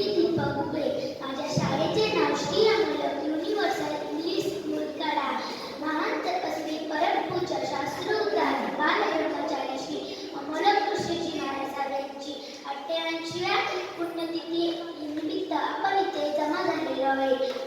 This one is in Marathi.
दीपक उभे. माझ्या शाळेचे नाव श्री अमोलक युनिव्हर्सल इंग्लिश स्कूल कडा. महान तपस्वी परमपूज्य शास्त्रोद्धार बालब्रह्मचारी श्री अमोलक ऋषीजी महाराज यांची 88व्या पुण्यतिथी निमित्त आपण इथे जमा झालेलो आहे.